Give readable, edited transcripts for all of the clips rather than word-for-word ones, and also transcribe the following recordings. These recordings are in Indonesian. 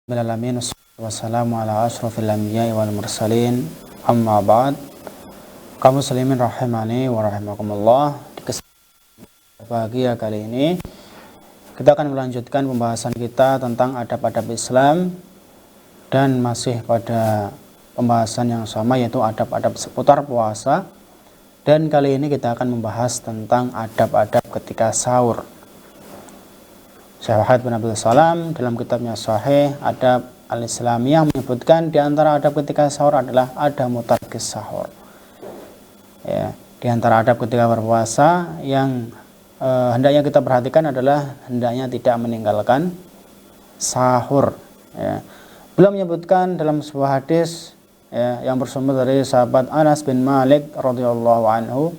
Alamin wassalamu ala ashrafil anbiya'i wal mursalin amma ba'd. Kaum muslimin rahimani wa rahimakumullah. Di kesempatan bahagia kali ini kita akan melanjutkan pembahasan kita tentang adab-adab Islam dan masih pada pembahasan yang sama, yaitu adab-adab seputar puasa. Dan kali ini kita akan membahas tentang adab-adab ketika sahur. Syekh Wahid bin Abdul Salam dalam kitabnya Sahih Adab Al-Islamiyah menyebutkan di antara adab ketika sahur adalah adamu tarkis sahur. Ya, di antara adab ketika berpuasa yang hendaknya kita perhatikan adalah hendaknya tidak meninggalkan sahur. Ya. Beliau menyebutkan dalam sebuah hadis yang bersumber dari sahabat Anas bin Malik radhiyallahu anhu,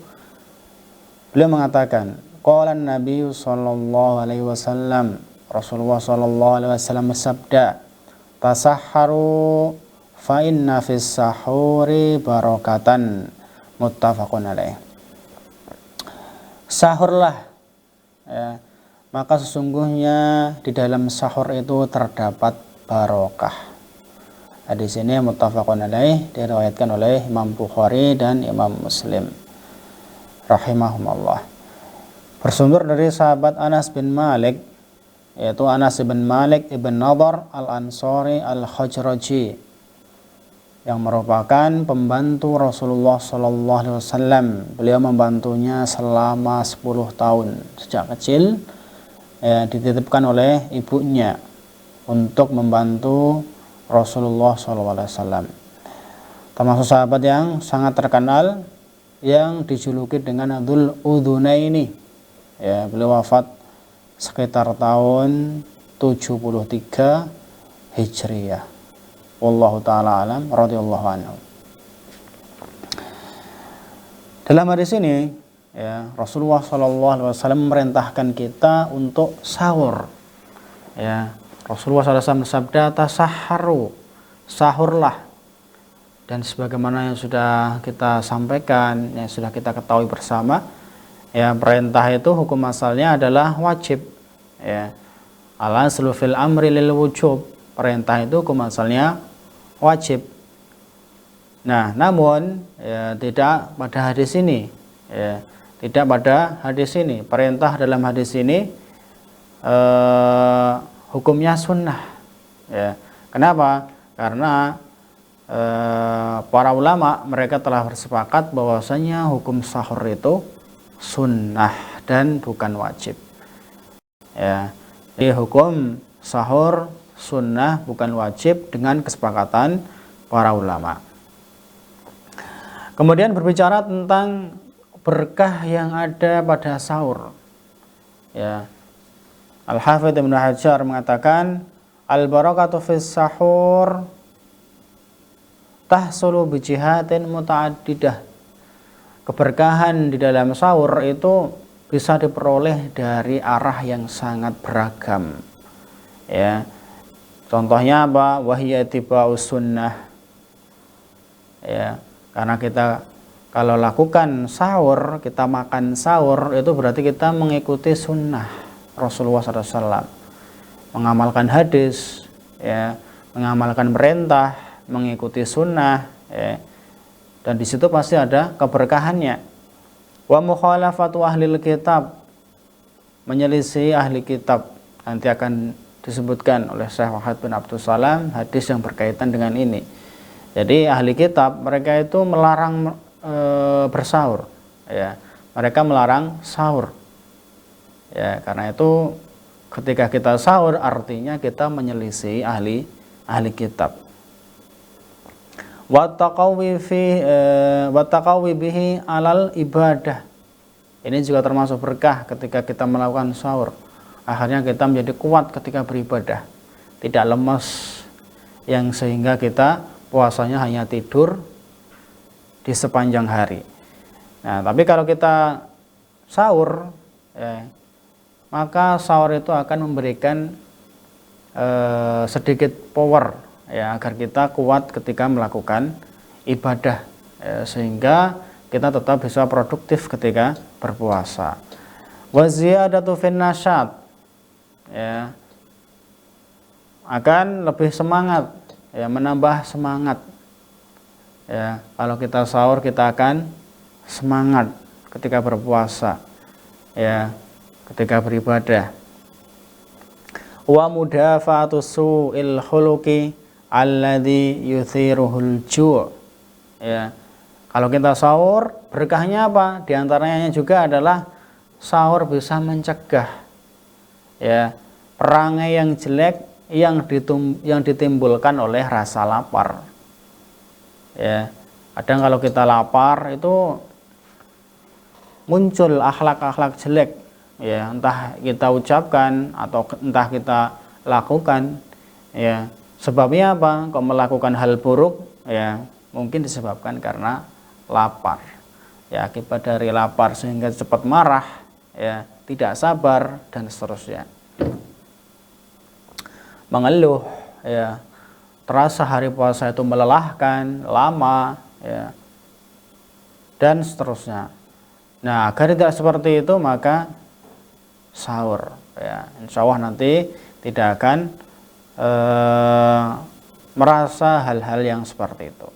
beliau mengatakan, qala Nabi sallallahu alaihi wasallam, Rasulullah sallallahu alaihi wasallam bersabda, tasahharu fa inna fis sahuri barakatan, muttafaqun alaih. Sahurlah, ya, maka sesungguhnya di dalam sahur itu terdapat barokah. Hadis ini muttafaqun alaih, diriwayatkan oleh Imam Bukhari dan Imam Muslim rahimahumullah. Bersumber dari sahabat Anas bin Malik, yaitu Anas bin Malik ibn Nadhr al-Ansari al-Khajraji, yang merupakan pembantu Rasulullah sallallahu alaihi wasallam. Beliau membantunya selama 10 tahun. Sejak kecil dititipkan oleh ibunya untuk membantu Rasulullah sallallahu alaihi wasallam. Termasuk sahabat yang sangat terkenal yang dijuluki dengan Dzul Udzunaini. Ya, beliau wafat sekitar tahun 73 Hijriyah. Wallahu taala alam, radhiyallahu anhu. Dalam hadis ini, ya, Rasulullah sallallahu alaihi wasallam memerintahkan kita untuk sahur. Ya, Rasulullah SAW bersabda, tasahharu, sahurlah. Dan sebagaimana yang sudah kita sampaikan, yang sudah kita ketahui bersama, ya, perintah itu hukum asalnya adalah wajib. Ya, al-aslu fil amri lil wujub. Perintah itu hukum asalnya wajib. Nah, namun ya, tidak pada hadis ini. Ya, tidak pada hadis ini. Perintah dalam hadis ini hukumnya sunnah. Ya, kenapa? Karena para ulama mereka telah bersepakat bahwasanya hukum sahur itu sunnah dan bukan wajib. Ya, jadi hukum sahur sunnah bukan wajib dengan kesepakatan para ulama. Kemudian berbicara tentang berkah yang ada pada sahur. Ya, Al-Hafidz Ibnu Hajar mengatakan, al-barakatu fis sahur tahsulu bi jihatin muta'addidah. Keberkahan di dalam sahur itu bisa diperoleh dari arah yang sangat beragam. Ya, contohnya apa? Wahya tiba'us sunnah. Ya, karena kita kalau lakukan sahur, kita makan sahur, itu berarti kita mengikuti sunnah Rasulullah SAW, mengamalkan hadis, ya, mengamalkan perintah, mengikuti sunnah, ya. Dan di situ pasti ada keberkahannya. Wa mukhalafatu ahlil kitab, menyelisih ahli kitab. Nanti akan disebutkan oleh Syekh Wahid bin Abdul Salam hadis yang berkaitan dengan ini. Jadi ahli kitab mereka itu melarang bersahur. Ya, mereka melarang sahur. Ya, karena itu ketika kita sahur artinya kita menyelisih ahli kitab. Wattaqawi bihi alal ibadah. Ini juga termasuk berkah ketika kita melakukan sahur. Akhirnya kita menjadi kuat ketika beribadah, tidak lemas yang sehingga kita puasanya hanya tidur di sepanjang hari. Nah, tapi kalau kita sahur, maka sahur itu akan memberikan sedikit power, ya, agar kita kuat ketika melakukan ibadah, ya, sehingga kita tetap bisa produktif ketika berpuasa. Wa ziyadatu fin nasyat, ya, akan lebih semangat, ya, menambah semangat. Ya, kalau kita sahur kita akan semangat ketika berpuasa, ya, ketika beribadah. Wa mudafa'atu su'il khuluqi alladhi yuthiruhul ju'. Ya. Kalau kita sahur, berkahnya apa? Di antaranya juga adalah sahur bisa mencegah, ya, perangai yang jelek yang ditimbulkan oleh rasa lapar. Ya, kadang kalau kita lapar itu muncul akhlak-akhlak jelek, ya, entah kita ucapkan atau entah kita lakukan, ya. Sebabnya apa? Kok melakukan hal buruk, ya, mungkin disebabkan karena lapar, ya, akibat dari lapar sehingga cepat marah, ya, tidak sabar dan seterusnya, mengeluh, ya, terasa hari puasa itu melelahkan, lama, ya, dan seterusnya. Nah, agar tidak seperti itu maka sahur, ya, insya Allah nanti tidak akan merasa hal-hal yang seperti itu.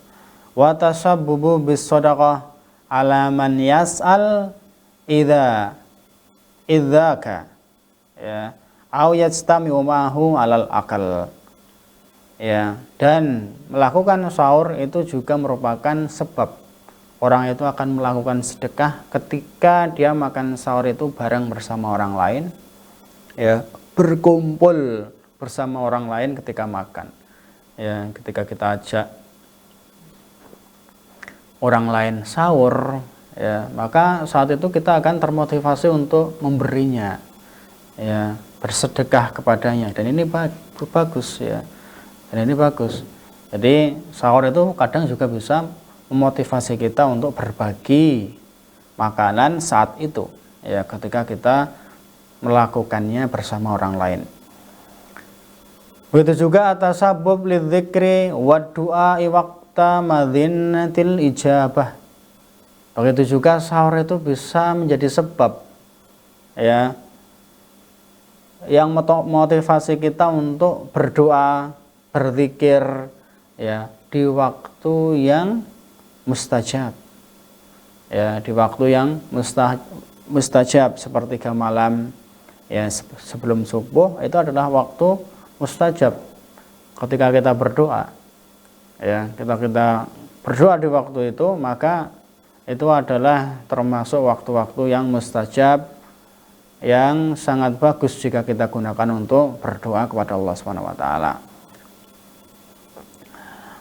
Wa tasabbubu bis shadaqah ala man yas'al idzaka, ya, au yajtami'u ma'ahu alal akal. Ya, dan melakukan sahur itu juga merupakan sebab orang itu akan melakukan sedekah ketika dia makan sahur itu bareng bersama orang lain, ya, berkumpul bersama orang lain ketika makan, ya, ketika kita ajak orang lain sahur, ya, maka saat itu kita akan termotivasi untuk memberinya, ya, bersedekah kepadanya, dan ini bagus, ya, dan ini bagus. Jadi sahur itu kadang juga bisa memotivasi kita untuk berbagi makanan saat itu, ya, ketika kita melakukannya bersama orang lain. Begitu juga atasabub lidzikri wad du'a waqta madinatil ijabah. Begitu juga sahur itu bisa menjadi sebab, ya, yang motivasi kita untuk berdoa, berzikir, ya, di waktu yang mustajab, ya, di waktu yang mustajab sepertiga malam, ya, sebelum subuh itu adalah waktu mustajab ketika kita berdoa, ya, kita berdoa di waktu itu, maka itu adalah termasuk waktu-waktu yang mustajab yang sangat bagus jika kita gunakan untuk berdoa kepada Allah Subhanahu wa taala.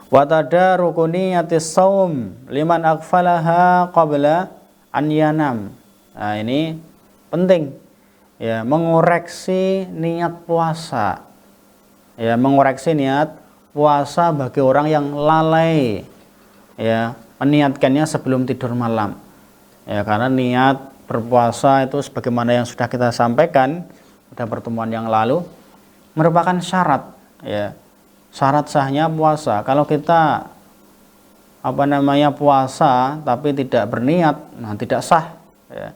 Wa tadaruku niyatis shaum liman aghfalaha qabla an yanam. Nah, ini penting, ya, mengoreksi niat puasa, ya, mengoreksi niat puasa bagi orang yang lalai, ya, meniatkannya sebelum tidur malam, ya, karena niat berpuasa itu sebagaimana yang sudah kita sampaikan pada pertemuan yang lalu merupakan syarat, ya, syarat sahnya puasa. Kalau kita puasa tapi tidak berniat, nah, tidak sah, ya.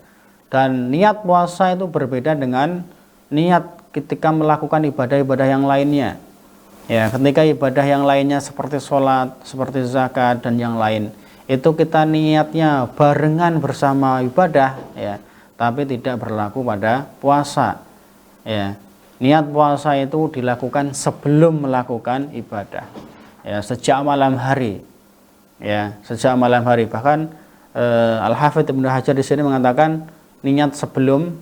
Dan niat puasa itu berbeda dengan niat ketika melakukan ibadah-ibadah yang lainnya, ya, ketika ibadah yang lainnya seperti sholat, seperti zakat dan yang lain, itu kita niatnya barengan bersama ibadah, ya, tapi tidak berlaku pada puasa, ya. Niat puasa itu dilakukan sebelum melakukan ibadah, ya, sejak malam hari, ya, sejak malam hari. Bahkan Al-Hafidz Ibnu Hajar di sini mengatakan niat sebelum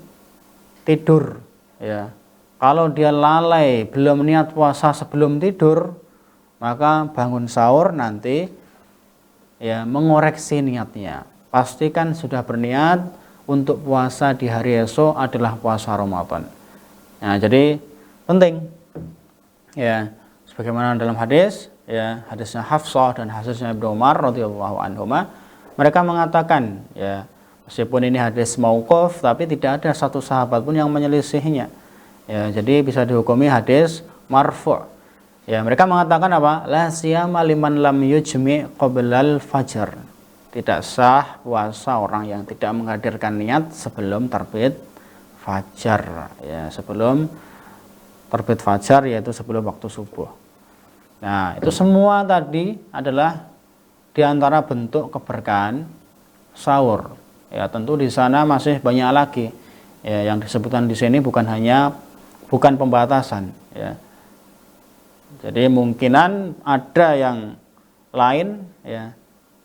tidur, ya. Kalau dia lalai belum niat puasa sebelum tidur, maka bangun sahur nanti, ya, mengoreksi niatnya. Pastikan sudah berniat untuk puasa di hari esok adalah puasa Ramadan. Nah, jadi penting, ya, sebagaimana dalam hadis, ya, hadisnya Hafsah dan hadisnya Ibnu Umar radhiyallahu anhuma, mereka mengatakan, ya, meskipun ini hadis mauquf tapi tidak ada satu sahabat pun yang menyelisihinya, ya, jadi bisa dihukumi hadis marfu'. Ya, mereka mengatakan apa? La siyama liman lam yujmi qoblal fajar. Tidak sah puasa orang yang tidak menghadirkan niat sebelum terbit fajar, ya, sebelum terbit fajar, yaitu sebelum waktu subuh. Nah, itu semua tadi adalah di antara bentuk keberkahan sahur. Ya, tentu di sana masih banyak lagi. Ya, yang disebutkan di sini bukan pembatasan, ya. Jadi mungkinan ada yang lain, ya,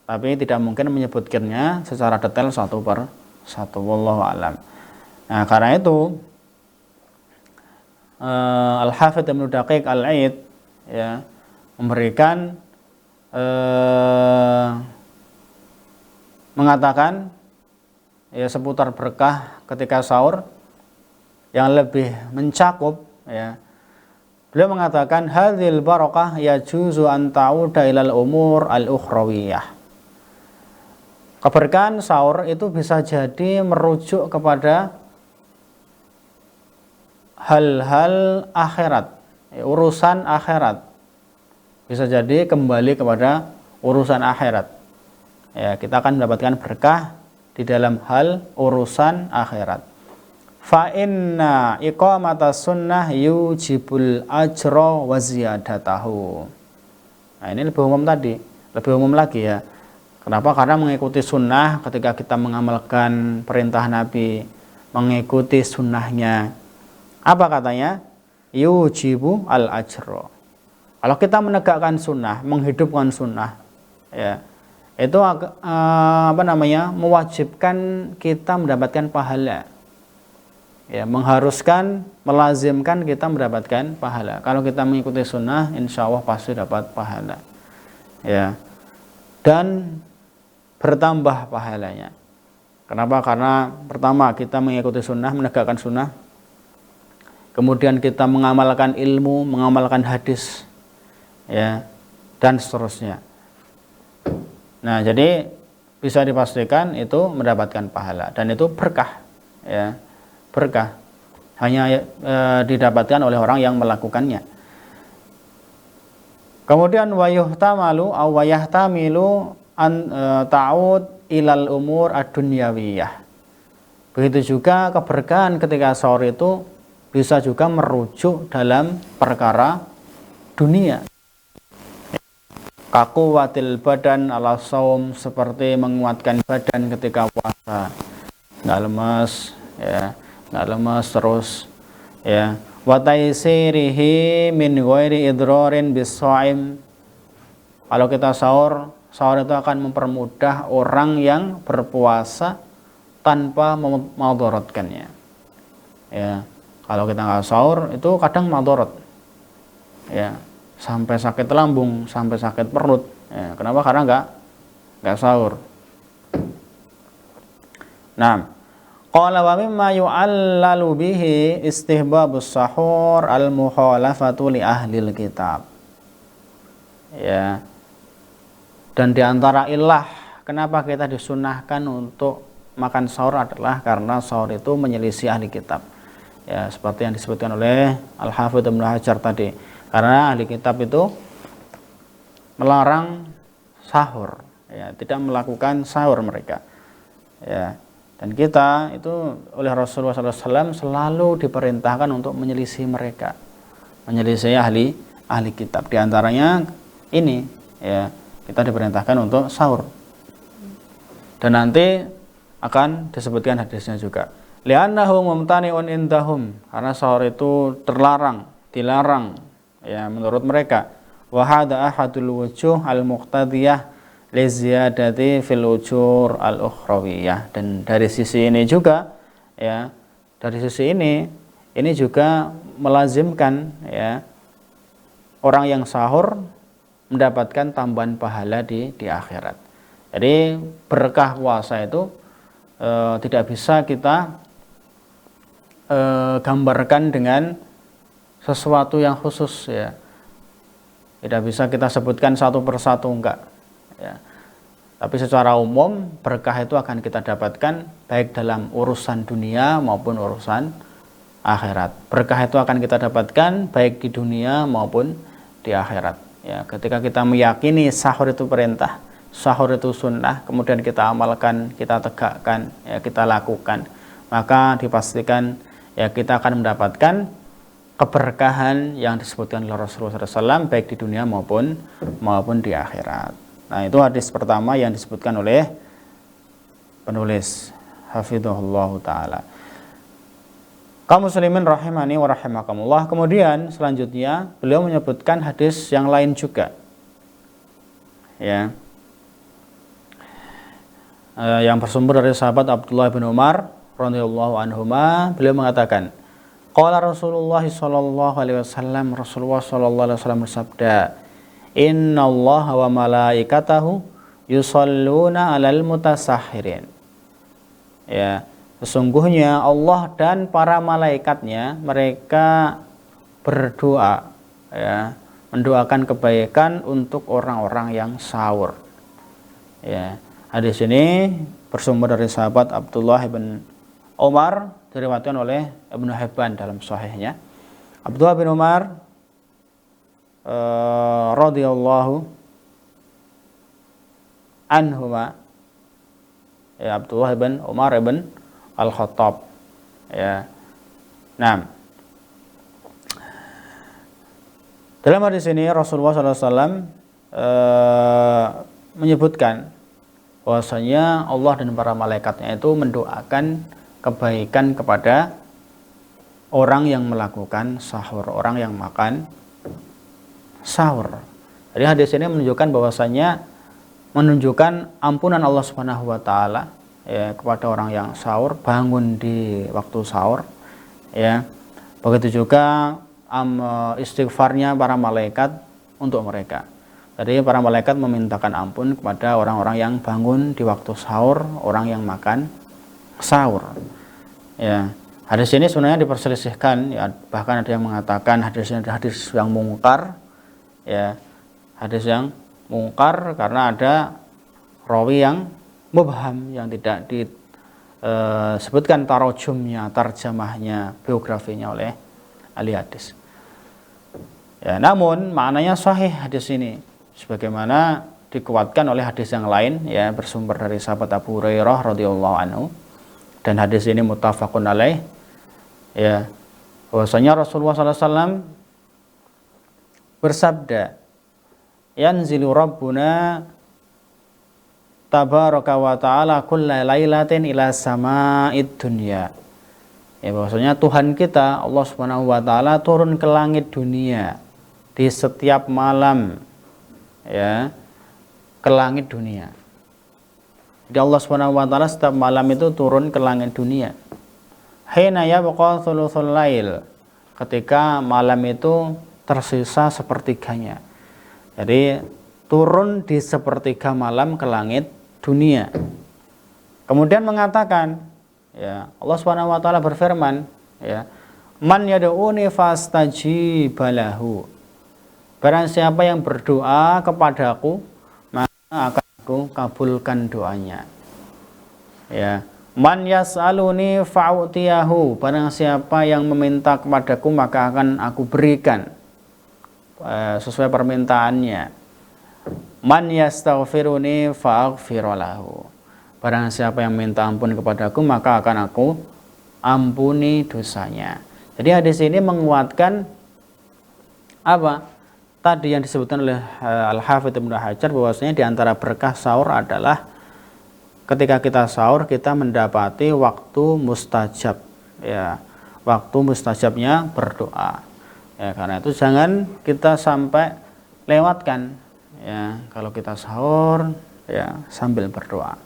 tapi tidak mungkin menyebutkannya secara detail satu per satu. Wallahu a'lam. Nah, karena itu Al-Hafidz Ibnu Daqiq Al-Aid, ya, memberikan mengatakan, ya, seputar berkah ketika sahur yang lebih mencakup, ya. Beliau mengatakan hadzal barakah yajuzu an ta'uda ilal umur al-ukhrawiyah. Keberkahan sahur itu bisa jadi merujuk kepada hal-hal akhirat, ya, urusan akhirat. Bisa jadi kembali kepada urusan akhirat. Ya, kita akan mendapatkan berkah di dalam hal urusan akhirat. Fa inna iqamatas sunnah yujibul ajra wa ziyadatahu. Nah, ini lebih umum tadi, lebih umum lagi, ya. Kenapa? Karena mengikuti sunnah, ketika kita mengamalkan perintah Nabi, mengikuti sunnahnya, apa katanya? Yujibu al ajra. Kalau kita menegakkan sunnah, menghidupkan sunnah, ya, itu mewajibkan kita mendapatkan pahala. Ya, mengharuskan, melazimkan kita mendapatkan pahala. Kalau kita mengikuti sunnah, insya Allah pasti dapat pahala, ya, dan bertambah pahalanya. Kenapa? Karena pertama kita mengikuti sunnah, menegakkan sunnah, kemudian kita mengamalkan ilmu, mengamalkan hadis, ya, dan seterusnya. Nah, jadi bisa dipastikan itu mendapatkan pahala dan itu berkah, ya. Berkah hanya didapatkan oleh orang yang melakukannya. Kemudian wayuhtamalu aw wayahtamilu an ta'ud ilal umur ad-dunyawiyah. Begitu juga keberkahan ketika sahur itu bisa juga merujuk dalam perkara dunia. Kaquwatil badan ala saum, seperti menguatkan badan ketika puasa, nggak lemas, ya, nggak lemas terus, ya. Wa taisirihi min ghairi idrarin bis-shaim. Kalau kita sahur itu akan mempermudah orang yang berpuasa tanpa memudaratkannya. Ya, kalau kita nggak sahur itu kadang mudarat, ya, sampai sakit lambung, sampai sakit perut. Ya, kenapa? Karena nggak sahur. Nah, qala wa mimma yu'allalu bihi istihbabus sahur al-mukhalafatu li ahlil kitab. Ya. Dan diantara ilah kenapa kita disunahkan untuk makan sahur adalah karena sahur itu menyelisih ahli kitab. Ya, seperti yang disebutkan oleh Al-Hafidz Ibnu Hajar tadi. Karena ahli kitab itu melarang sahur, ya, tidak melakukan sahur mereka. Ya. Dan kita itu oleh Rasulullah SAW selalu diperintahkan untuk menyelisih mereka, menyelisih ahli kitab. Di antaranya ini, ya, kita diperintahkan untuk sahur. Dan nanti akan disebutkan hadisnya juga. Li'annahu mumtani'un indahum, karena sahur itu dilarang, ya, menurut mereka. Wa hadza ahadul wujuh al-muqtadiyah li ziyadati fil ujur al-ukhrawiyah. Dan dari sisi ini juga, ya, dari sisi ini juga melazimkan, ya, orang yang sahur mendapatkan tambahan pahala di akhirat. Jadi berkah puasa itu tidak bisa kita gambarkan dengan sesuatu yang khusus, ya. Tidak bisa kita sebutkan satu persatu, enggak, ya. Tapi secara umum berkah itu akan kita dapatkan baik dalam urusan dunia maupun urusan akhirat. Berkah itu akan kita dapatkan baik di dunia maupun di akhirat. Ya, ketika kita meyakini sahur itu perintah, sahur itu sunnah, kemudian kita amalkan, kita tegakkan, ya, kita lakukan, maka dipastikan, ya, kita akan mendapatkan keberkahan yang disebutkan oleh Rasulullah SAW baik di dunia maupun di akhirat. Nah, itu hadis pertama yang disebutkan oleh penulis hafizahullah taala. Kaum muslimin rahimani wa rahimakumullah. Kemudian selanjutnya beliau menyebutkan hadis yang lain juga. Ya. Yang bersumber dari sahabat Abdullah bin Umar radhiyallahu anhuma, beliau mengatakan, qala Rasulullah sallallahu alaihi wasallam, Rasulullah sallallahu alaihi wasallam bersabda, innallaha wa malaikatahu yusholluna 'alal mutasahhirin. Ya, sesungguhnya Allah dan para malaikatnya mereka berdoa, ya, mendoakan kebaikan untuk orang-orang yang sahur. Ya, hadis ini bersumber dari sahabat Abdullah bin Umar, diriwayatkan oleh Ibnu Hibban dalam sahihnya. Abdullah bin Umar radhiyallahu anhuma, ya, Abdullah bin Umar ibn Al-Khattab, ya. Nah, dalam hadis ini Rasulullah SAW menyebutkan bahwasanya Allah dan para malaikatnya itu mendoakan kebaikan kepada orang yang melakukan sahur, orang yang makan sahur. Jadi hadis ini menunjukkan ampunan Allah Subhanahu wa taala, ya, kepada orang yang sahur, bangun di waktu sahur, ya. Begitu juga istighfarnya para malaikat untuk mereka. Jadi para malaikat memintakan ampun kepada orang-orang yang bangun di waktu sahur, orang yang makan sahur. Ya, hadis ini sebenarnya diperselisihkan, ya, bahkan ada yang mengatakan hadis ini adalah hadis yang mungkar, ya, hadis yang mungkar karena ada rawi yang mubham, yang tidak disebutkan tarajumnya, tarjamahnya, biografinya oleh ahli hadis. Ya, namun maknanya sahih hadis ini, sebagaimana dikuatkan oleh hadis yang lain, ya, bersumber dari sahabat Abu Hurairah radhiyallahu anhu, dan hadis ini muttafaqun alaih, ya, bahwasanya Rasulullah SAW bersabda, yanzilu rabbuna tabaraka wa ta'ala kulla lailatin ila sama'id dunya. Ya, bahwasanya Tuhan kita Allah Subhanahu wa taala turun ke langit dunia di setiap malam, ya, ke langit dunia. Jadi Allah Subhanahu wa taala setiap malam itu turun ke langit dunia. Hina yabqa thuluthul lail, ketika malam itu tersisa sepertiganya. Jadi turun di sepertiga malam ke langit dunia. Kemudian mengatakan, ya, Allah Subhanahu wa taala berfirman, ya, man yad'uni fastajibalahu. Barang siapa yang berdoa kepadaku, maka akan aku kabulkan doanya. Ya, man yas'aluni fa'utiyahu. Barang siapa yang meminta kepadaku, maka akan aku berikan sesuai permintaannya. Man yastaghfiruni fa'aghfiralahu. Barang siapa yang minta ampun kepadaku, maka akan aku ampuni dosanya. Jadi hadis ini menguatkan apa? Tadi yang disebutkan oleh Al-Hafidz Ibnu Hajar, bahwasanya di antara berkah sahur adalah ketika kita sahur kita mendapati waktu mustajab, ya, waktu mustajabnya berdoa. Ya, karena itu jangan kita sampai lewatkan, ya, kalau kita sahur, ya, sambil berdoa.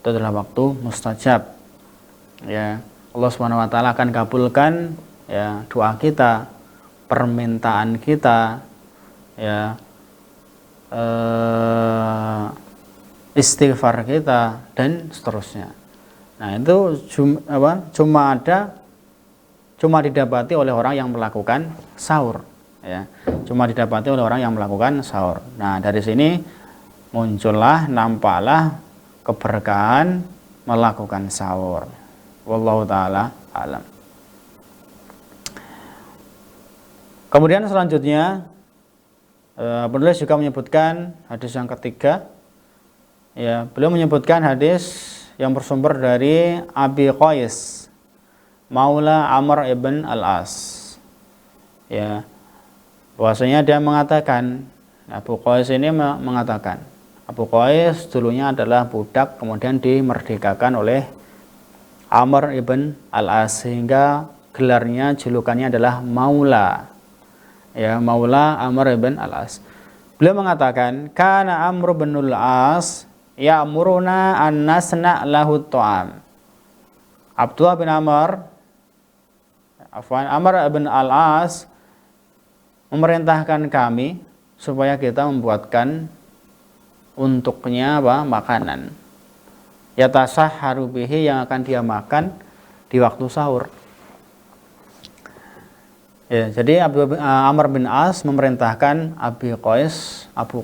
Itu adalah waktu mustajab. Ya, Allah Subhanahu wa taala akan kabulkan, ya, doa kita, permintaan kita, ya, istighfar kita, dan seterusnya. Nah, itu cuma didapati oleh orang yang melakukan sahur, ya. Cuma didapati oleh orang yang melakukan sahur. Nah, dari sini muncullah, nampaklah keberkahan melakukan sahur. Wallahu taala alam. Kemudian selanjutnya penulis juga menyebutkan hadis yang ketiga. Ya, beliau menyebutkan hadis yang bersumber dari Abi Qais Maula Amr ibn Al-As. Ya, bahwasanya dia mengatakan, Abu Qais ini mengatakan, Abu Qais dulunya adalah budak, kemudian dimerdekakan oleh Amr ibn al-As, sehingga gelarnya, julukannya adalah Maula. Ya, Maula Amr ibn al-As. Beliau mengatakan, kana Amr ibn al-As ya'muruna an nasna' lahu ta'am. Abdullah bin Amr ibn al-As memerintahkan kami supaya kita membuatkan untuknya makanan. Yatasahharu bihi, yang akan dia makan di waktu sahur. Ya, jadi Amr bin As memerintahkan Abu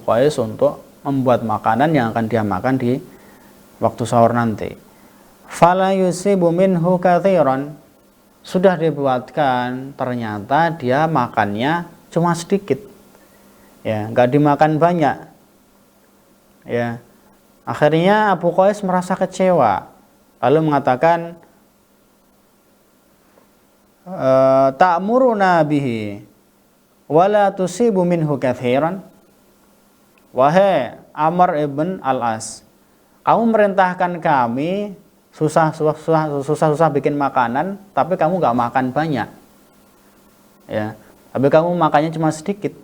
Qais untuk membuat makanan yang akan dia makan di waktu sahur nanti. Fala yusibu minhu katsiran. Sudah dibuatkan, ternyata dia makannya cuma sedikit. Ya, enggak dimakan banyak. Ya. Akhirnya Abu Qais merasa kecewa, lalu mengatakan, ta'muruna bihi wala tusibu minhu katsiran. Wahai Amr ibn al-As, kamu merintahkan kami susah bikin makanan, tapi kamu nggak makan banyak. Ya, tapi kamu makannya cuma sedikit.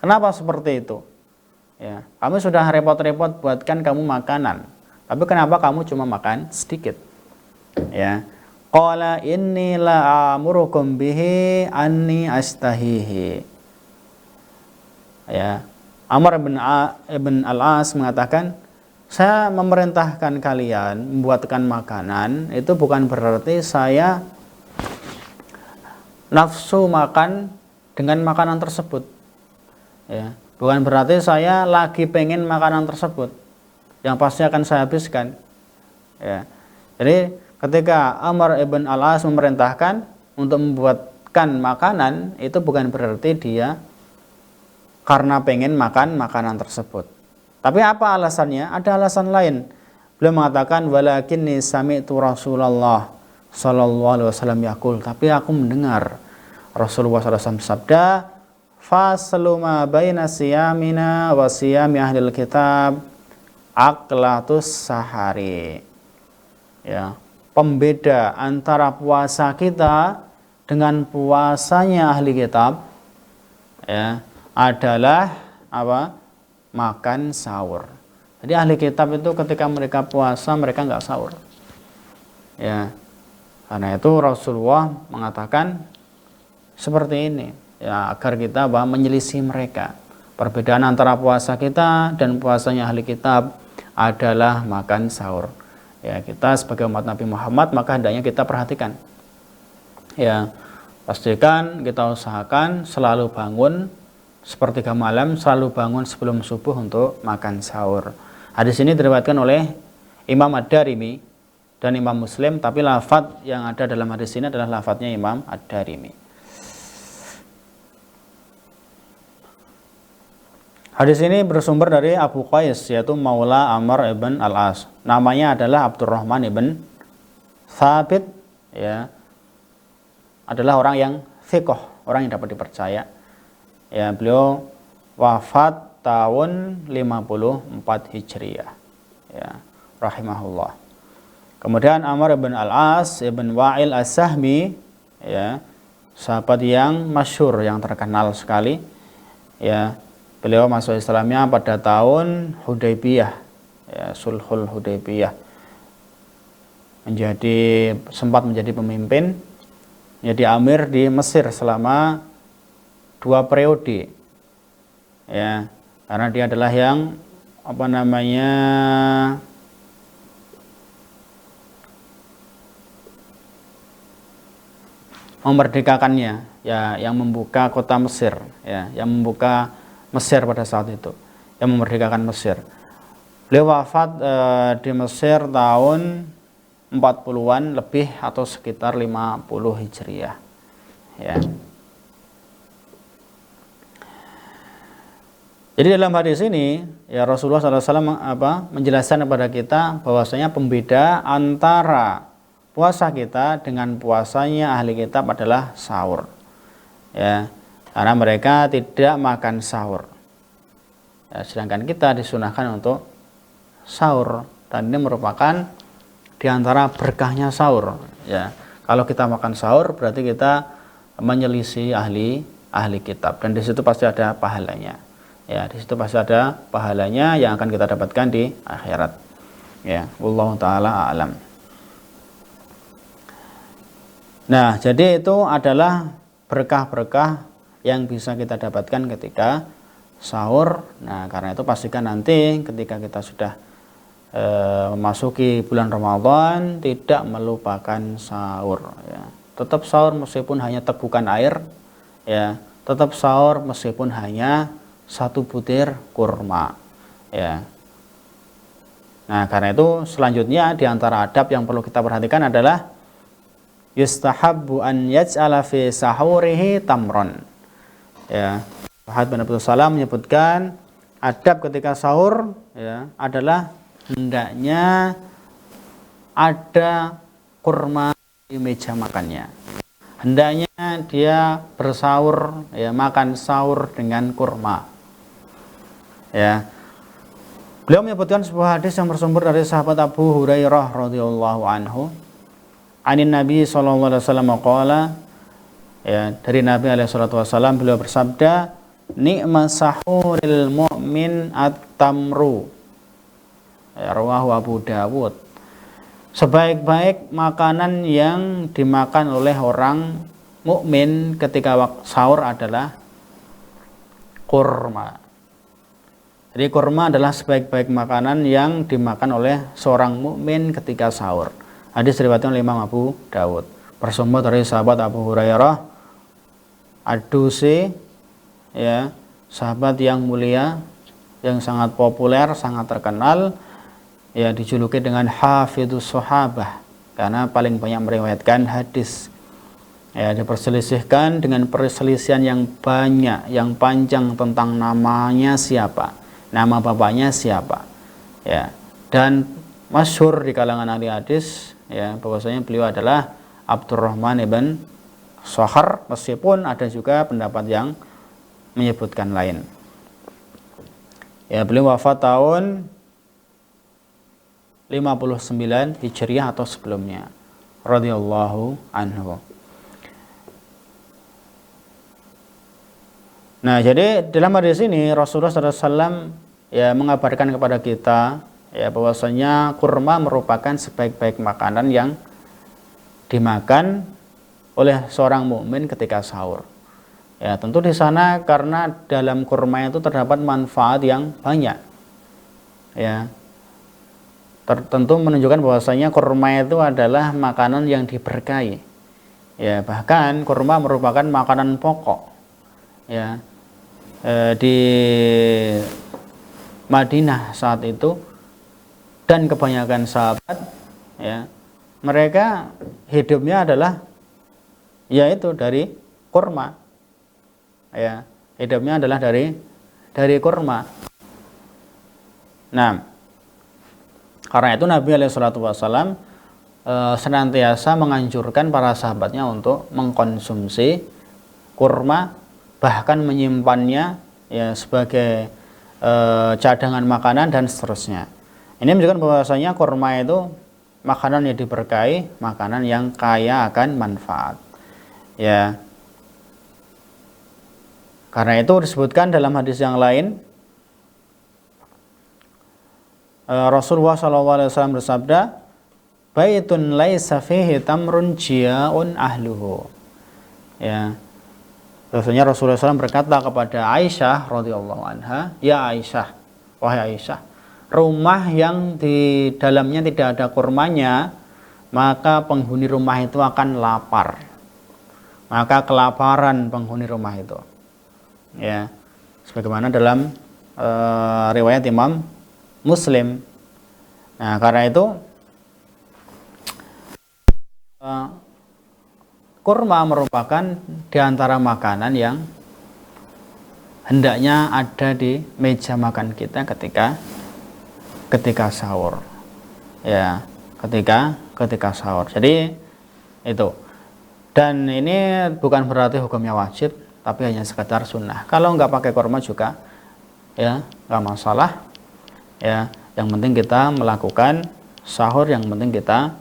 Kenapa seperti itu? Ya, kami sudah repot-repot buatkan kamu makanan, tapi kenapa kamu cuma makan sedikit? Ya, qala inni la amurukum bihi anni astahihi. Ya, Amr ibn al-As mengatakan, saya memerintahkan kalian membuatkan makanan, itu bukan berarti saya nafsu makan dengan makanan tersebut. Ya, bukan berarti saya lagi pengen makanan tersebut yang pasti akan saya habiskan. Ya, jadi ketika Amr ibn al-As memerintahkan untuk membuatkan makanan, itu bukan berarti dia karena pengen makan makanan tersebut. Tapi apa alasannya? Ada alasan lain. Beliau mengatakan, walakinni sami'tu Rasulullah sallallahu alaihi wasallam yaqul, tapi aku mendengar Rasulullah sallallahu alaihi wasallam bersabda, faslu ma baina siyamina wa siyami ahlil kitab aqlatus sahari. Ya, pembeda antara puasa kita dengan puasanya ahli kitab, ya, adalah apa? Makan sahur. Jadi ahli kitab itu ketika mereka puasa, mereka nggak sahur. Ya, karena itu Rasulullah mengatakan seperti ini, ya, agar kita menyelisih mereka. Perbedaan antara puasa kita dan puasanya ahli kitab adalah makan sahur. Ya, kita sebagai umat Nabi Muhammad maka hendaknya kita perhatikan. Ya, pastikan kita usahakan selalu bangun sepertiga malam, selalu bangun sebelum subuh untuk makan sahur. Hadis ini diriwayatkan oleh Imam Ad-Darimi dan Imam Muslim, tapi lafadz yang ada dalam hadis ini adalah lafadznya Imam Ad-Darimi. Hadis ini bersumber dari Abu Qais, yaitu Maula Amr ibn al-As. Namanya adalah Abdurrahman ibn Thabit, ya. Adalah orang yang thiqah, orang yang dapat dipercaya. Ya, beliau wafat tahun 54 Hijriah. Ya, rahimahullah. Kemudian Amr ibn al-As ibn Wa'il as-Sahmi, ya, sahabat yang masyhur, yang terkenal sekali. Ya, beliau masuk Islamnya pada tahun Hudaybiyah, ya, Sulhul Hudaybiyah. Sempat menjadi pemimpin, menjadi amir di Mesir selama 2 periode. Ya, karena dia adalah yang memerdekakannya, ya, yang membuka kota Mesir, ya, yang membuka Mesir pada saat itu, yang memerdekakan Mesir. Beliau wafat di Mesir tahun 40-an lebih atau sekitar 50 Hijriah. Ya. Jadi dalam hadis ini, ya, Rasulullah SAW menjelaskan kepada kita bahwasanya pembeda antara puasa kita dengan puasanya ahli kitab adalah sahur. ya, karena mereka tidak makan sahur. Ya, sedangkan kita disunahkan untuk sahur, dan ini merupakan diantara berkahnya sahur. Ya, kalau kita makan sahur berarti kita menyelisih ahli kitab, dan di situ pasti ada pahalanya. Ya, di situ pasti ada pahalanya yang akan kita dapatkan di akhirat. Ya, wallahu taala a'lam. Nah, jadi itu adalah berkah-berkah yang bisa kita dapatkan ketika sahur. Nah, karena itu pastikan nanti ketika kita sudah memasuki bulan Ramadan tidak melupakan sahur. Ya. Tetap sahur meskipun hanya tegukan air. Ya, tetap sahur meskipun hanya 1 butir kurma. Ya. Nah, karena itu selanjutnya di antara adab yang perlu kita perhatikan adalah yustahabbu an yaj'ala fi sahurihi tamron. Ya, Muhammad bin Abdul Salam menyebutkan adab ketika sahur ya adalah hendaknya ada kurma di meja makannya. Hendaknya dia bersahur ya, makan sahur dengan kurma. Ya. Beliau menyebutkan sebuah hadis yang bersumber dari sahabat Abu Hurairah radhiyallahu anhu. Anin Nabi sallallahu alaihi wasallam qala, ya, dari Nabi alaihi salatu wasallam beliau bersabda, ni'ma sahuril mu'min at-tamru. Ya, rawahu Abu Dawud. Sebaik-baik makanan yang dimakan oleh orang mukmin ketika sahur adalah kurma. Jadi kurma adalah sebaik-baik makanan yang dimakan oleh seorang mukmin ketika sahur. Hadis diriwayatkan oleh Imam Abu Dawud. Bersumber dari sahabat Abu Hurairah Ad-Dusi, ya, sahabat yang mulia, yang sangat populer, sangat terkenal, ya, dijuluki dengan Hafidzus Sahabah karena paling banyak meriwayatkan hadis. Ya, diperselisihkan dengan perselisihan yang banyak, yang panjang tentang namanya siapa, nama bapaknya siapa. Ya, dan masyhur di kalangan ahli hadis ya bahwasanya beliau adalah Abdurrahman ibn Sakhar, meskipun ada juga pendapat yang menyebutkan lain. Ya, beliau wafat tahun 59 Hijriah atau sebelumnya radhiyallahu anhu. Nah, jadi dalam hadis ini Rasulullah SAW ya mengabarkan kepada kita ya bahwasanya kurma merupakan sebaik-baik makanan yang dimakan oleh seorang mukmin ketika sahur. Ya, tentu di sana karena dalam kurma itu terdapat manfaat yang banyak. Ya. Tentu menunjukkan bahwasanya kurma itu adalah makanan yang diberkahi. Ya, bahkan kurma merupakan makanan pokok. Ya. Di Madinah saat itu, dan kebanyakan sahabat ya mereka hidupnya adalah yaitu dari kurma. Ya, hidupnya adalah dari kurma. Nah, karena itu Nabi SAW senantiasa menganjurkan para sahabatnya untuk mengkonsumsi kurma, bahkan menyimpannya ya sebagai cadangan makanan dan seterusnya. Ini menunjukkan bahwasanya kurma itu makanan yang diberkahi, makanan yang kaya akan manfaat. Ya. Karena itu disebutkan dalam hadis yang lain, Rasulullah SAW bersabda, baitun laisa fihi tamrun jia'un ahluhu. Ya. Biasanya Rasulullah SAW berkata kepada Aisyah radhiyallahu anha, ya Aisyah, wahai Aisyah, rumah yang di dalamnya tidak ada kurmanya, maka penghuni rumah itu akan lapar. Maka kelaparan penghuni rumah itu. Ya, sebagaimana dalam riwayat Imam Muslim. Nah, karena itu kurma merupakan di antara makanan yang hendaknya ada di meja makan kita ketika sahur. Ya, ketika sahur. Jadi itu. Dan ini bukan berarti hukumnya wajib, tapi hanya sekedar sunnah. Kalau nggak pakai kurma juga ya nggak masalah ya, yang penting kita melakukan sahur, yang penting kita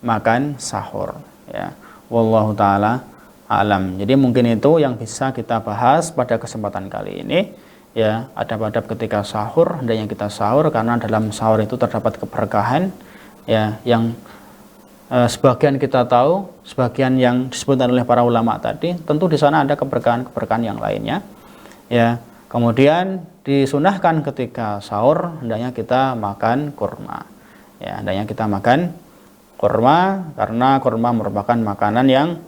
makan sahur ya. Wallahu taala alam. Jadi mungkin itu yang bisa kita bahas pada kesempatan kali ini ya. Adab-adab ketika sahur, hendaknya kita sahur karena dalam sahur itu terdapat keberkahan ya, yang sebagian kita tahu, sebagian yang disebutkan oleh para ulama tadi, tentu di sana ada keberkahan-keberkahan yang lainnya ya. Kemudian disunahkan ketika sahur hendaknya kita makan kurma ya, hendaknya kita makan kurma karena kurma merupakan makanan yang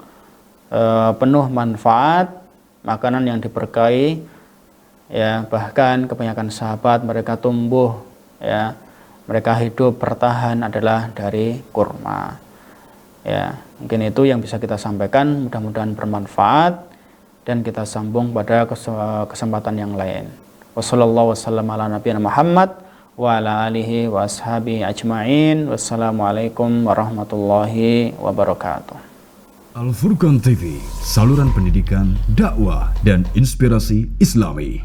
penuh manfaat, makanan yang diberkahi ya. Bahkan kebanyakan sahabat mereka tumbuh ya, mereka hidup bertahan adalah dari kurma ya. Mungkin itu yang bisa kita sampaikan, mudah-mudahan bermanfaat, dan kita sambung pada kesempatan yang lain. Wassallallahu wasallam ala nabiyina Muhammad wa ala alihi wa ashabihi ajma'in. Wassalamualaikum warahmatullahi wabarakatuh. Al Furqan TV, saluran pendidikan, dakwah dan inspirasi Islami.